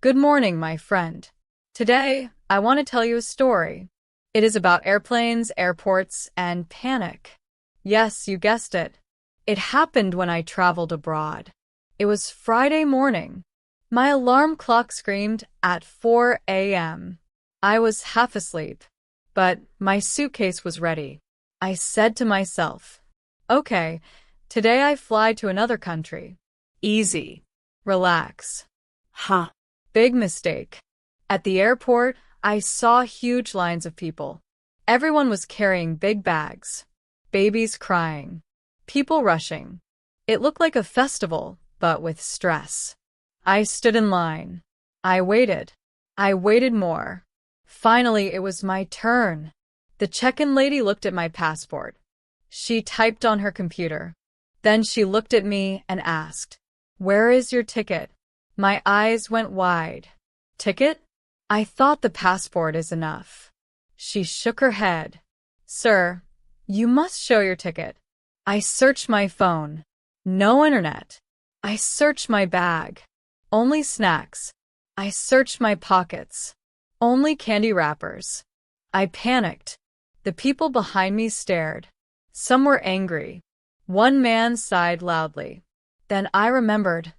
Good morning, my friend. Today, I want to tell you a story. It is about airplanes, airports, and panic. Yes, you guessed it. It happened when I traveled abroad. It was Friday morning. My alarm clock screamed at 4 a.m. I was half asleep, but my suitcase was ready. I said to myself, okay, today I fly to another country. Easy. Relax. Huh. Big mistake. At the airport, I saw huge lines of people. Everyone was carrying big bags. Babies crying. People rushing. It looked like a festival, but with stress. I stood in line. I waited. I waited more. Finally, it was my turn. The check-in lady looked at my passport. She typed on her computer. Then she looked at me and asked, "Where is your ticket?" My eyes went wide. Ticket? I thought the passport is enough. She shook her head. Sir, you must show your ticket. I searched my phone. No internet. I searched my bag. Only snacks. I searched my pockets. Only candy wrappers. I panicked. The people behind me stared. Some were angry. One man sighed loudly. Then I remembered.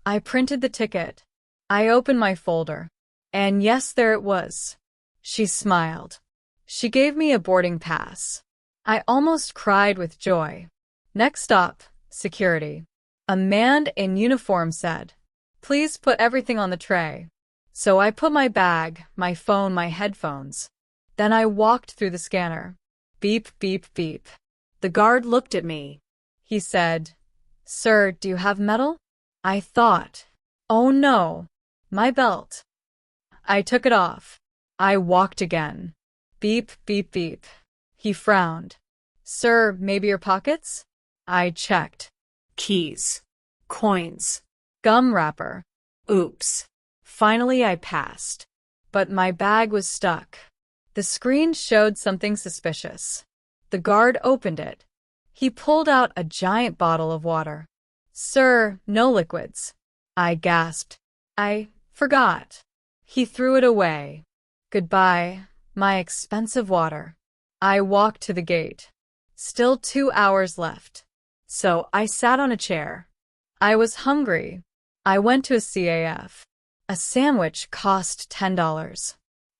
I printed the ticket. I opened my folder. And yes, there it was. She smiled. She gave me a boarding pass. I almost cried with joy. Next stop, security. A man in uniform said, "Please put everything on the tray." So I put my bag, my phone, my headphones. Then I walked through the scanner. Beep, beep, beep. The guard looked at me. He said, "Sir, do you have metal?" I thought, oh no, my belt. I took it off. I walked again. Beep, beep, beep. He frowned. "Sir, maybe your pockets?" I checked. Keys. Coins. Gum wrapper. Oops. Finally, I passed. But my bag was stuck. The screen showed something suspicious. The guard opened it. He pulled out a giant bottle of water. "Sir, no liquids." I gasped. I forgot. He threw it away. Goodbye, my expensive water. I walked to the gate. Still 2 hours left. So I sat on a chair. I was hungry. I went to a CAF. A sandwich cost $10.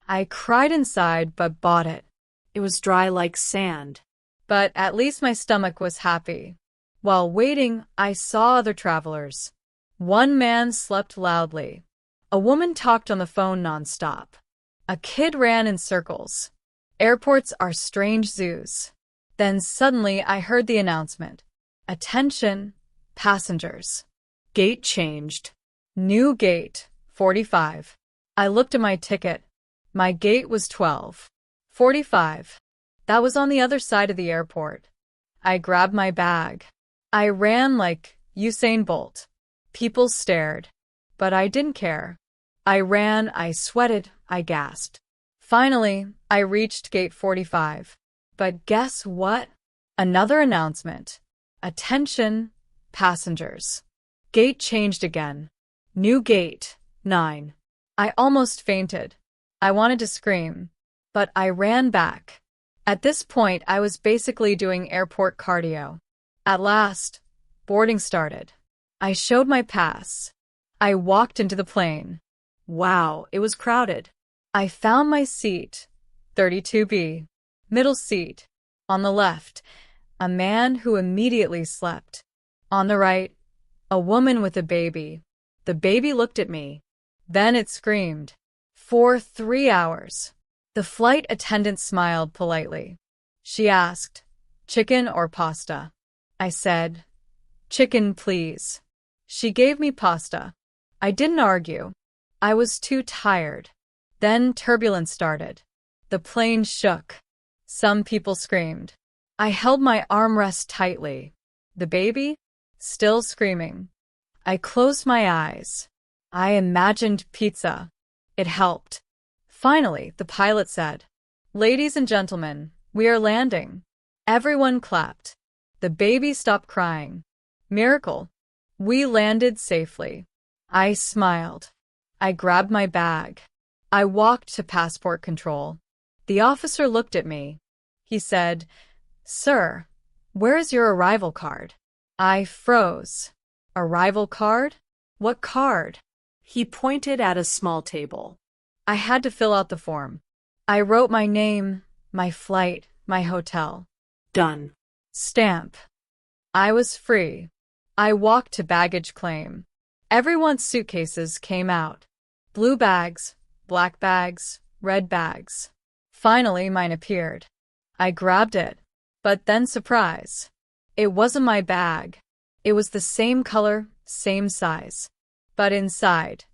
I cried inside but bought it. It was dry like sand. But at least my stomach was happy. While waiting, I saw other travelers. One man slept loudly. A woman talked on the phone nonstop. A kid ran in circles. Airports are strange zoos. Then suddenly I heard the announcement. Attention, passengers. Gate changed. New gate, 45. I looked at my ticket. My gate was 12. 45. That was on the other side of the airport. I grabbed my bag. I ran like Usain Bolt. People stared. But I didn't care. I ran, I sweated, I gasped. Finally, I reached gate 45. But guess what? Another announcement. Attention, passengers. Gate changed again. New gate, 9. I almost fainted. I wanted to scream. But I ran back. At this point, I was basically doing airport cardio. At last, boarding started. I showed my pass. I walked into the plane. Wow, it was crowded. I found my seat, 32B. Middle seat. On the left, a man who immediately slept. On the right, a woman with a baby. The baby looked at me. Then it screamed. For 3 hours. The flight attendant smiled politely. She asked, "Chicken or pasta?" I said, "Chicken, please." She gave me pasta. I didn't argue. I was too tired. Then turbulence started. The plane shook. Some people screamed. I held my armrest tightly. The baby? Still screaming. I closed my eyes. I imagined pizza. It helped. Finally, the pilot said, "Ladies and gentlemen, we are landing." Everyone clapped. The baby stopped crying. Miracle. We landed safely. I smiled. I grabbed my bag. I walked to passport control. The officer looked at me. He said, "Sir, where is your arrival card?" I froze. Arrival card? What card? He pointed at a small table. I had to fill out the form. I wrote my name, my flight, my hotel. Done. Stamp. I was free. I walked to baggage claim. Everyone's suitcases came out. Blue bags, black bags, red bags. Finally, mine appeared. I grabbed it. But then surprise. It wasn't my bag. It was the same color, same size. But inside,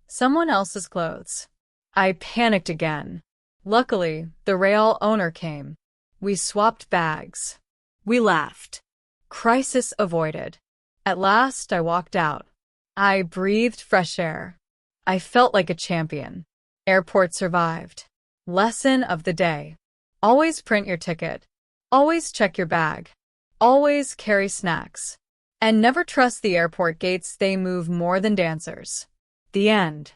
someone else's clothes. I panicked again. Luckily, the rail owner came. We swapped bags. We laughed. Crisis avoided. At last, I walked out. I breathed fresh air. I felt like a champion. Airport survived. Lesson of the day. Always print your ticket. Always check your bag. Always carry snacks. And never trust the airport gates, they move more than dancers. The end.